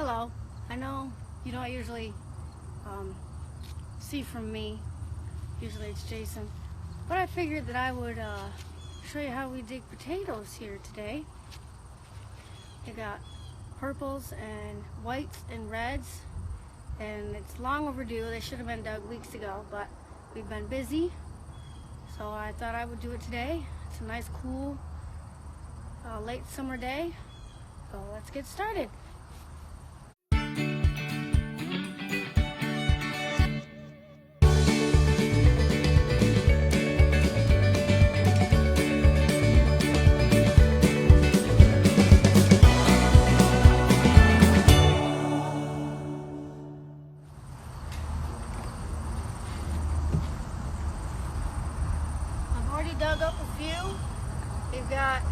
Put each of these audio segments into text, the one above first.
Hello. I know you don't usually see from me. Usually it's Jason. But I figured that I would show you how we dig potatoes here today. We got purples and whites and reds. And it's long overdue. They should have been dug weeks ago, but we've been busy. So I thought I would do it today. It's a nice, cool, late summer day. So let's get started. Dug up a few. We've got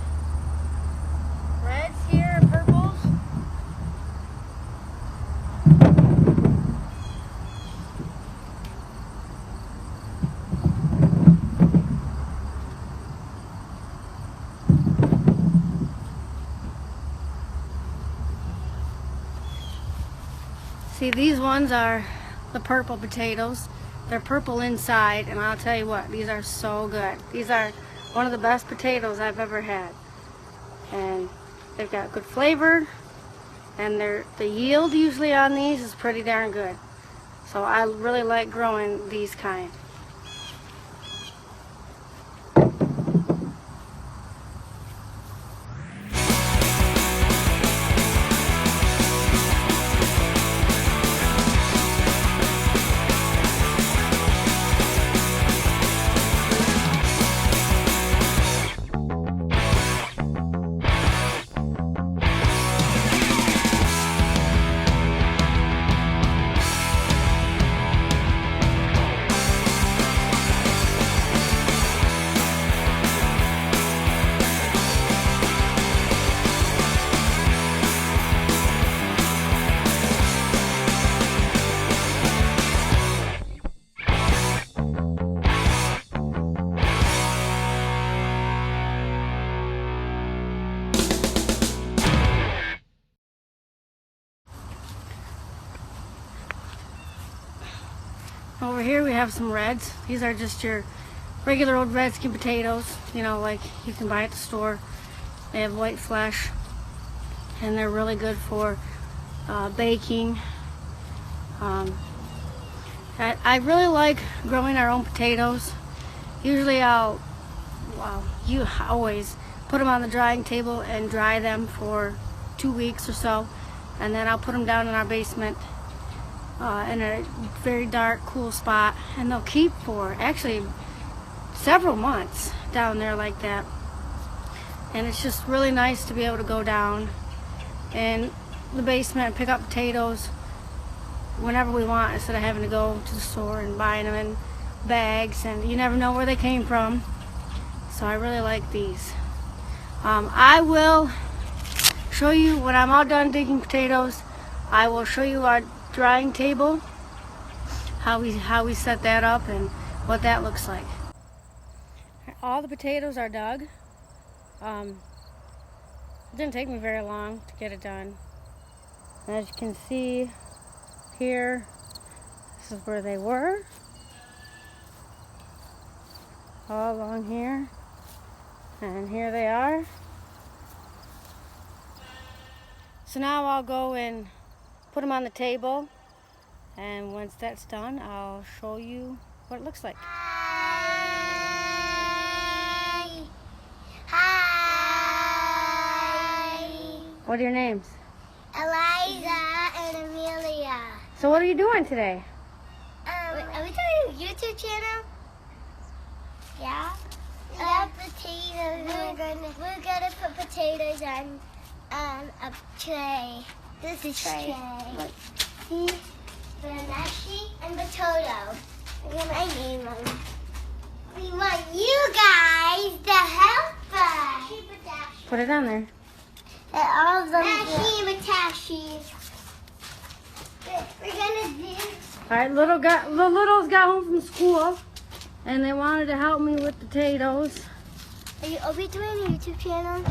reds here and purples. See, these ones are the purple potatoes. They're purple inside, and I'll tell you what, these are so good. These are one of the best potatoes I've ever had. And they've got good flavor, and the yield usually on these is pretty darn good. So I really like growing these kind. Over here we have some reds. These are just your regular old red skin potatoes, you know, like you can buy at the store. They have white flesh, and they're really good for baking. I really like growing our own potatoes. Usually I'll always put them on the drying table and dry them for 2 weeks or so, and then I'll put them down in our basement in a very dark, cool spot, and they'll keep for actually several months down there like that. And it's just really nice to be able to go down in the basement and pick up potatoes whenever we want, instead of having to go to the store and buying them in bags, and you never know where they came from. So I really like these. I will show you when I'm all done digging potatoes. I will show you our drying table, how we set that up and what that looks like. All the potatoes are dug. It didn't take me very long to get it done. As you can see here, this is where they were, all along here, and here they are. So now I'll go and put them on the table, and once that's done, I'll show you what it looks like. Hi. Hi. What are your names? Eliza and Amelia. So what are you doing today? Are we doing a YouTube channel? Yeah. Potatoes. We're gonna put potatoes on a tray. This is tray. See? Banashi and potato. Look at my name on it. We want you guys to help us. Put it on there. And all of them. Nashi and Matashi. We're gonna do. All right, the littles got home from school, and they wanted to help me with potatoes. Are we doing a YouTube channel?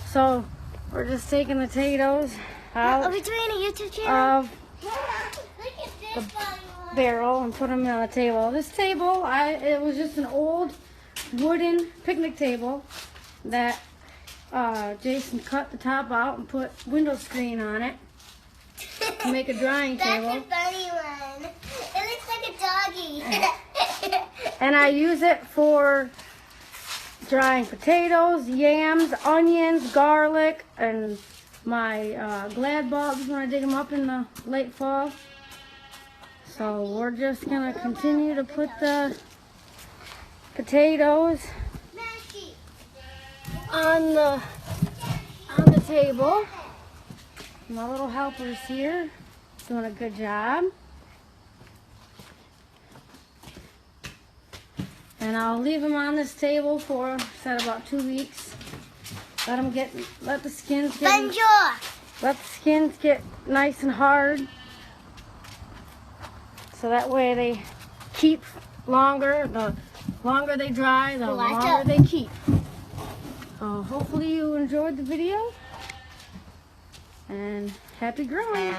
So we're just taking the potatoes Are out we doing a YouTube channel? of Look at this one. barrel and put them on the table. This table, it was just an old wooden picnic table that Jason cut the top out and put window screen on it to make a drying table. That's a funny one. It looks like a doggy. And I use it for drying potatoes, yams, onions, garlic, and my glad bulbs when I dig them up in the late fall. So we're just gonna continue to put the potatoes on the table. My little helper's here, doing a good job. And I'll leave them on this table for, said, about 2 weeks. Let the skins get nice and hard. So that way they keep longer. The longer they dry, the longer they keep. So hopefully you enjoyed the video. And happy growing.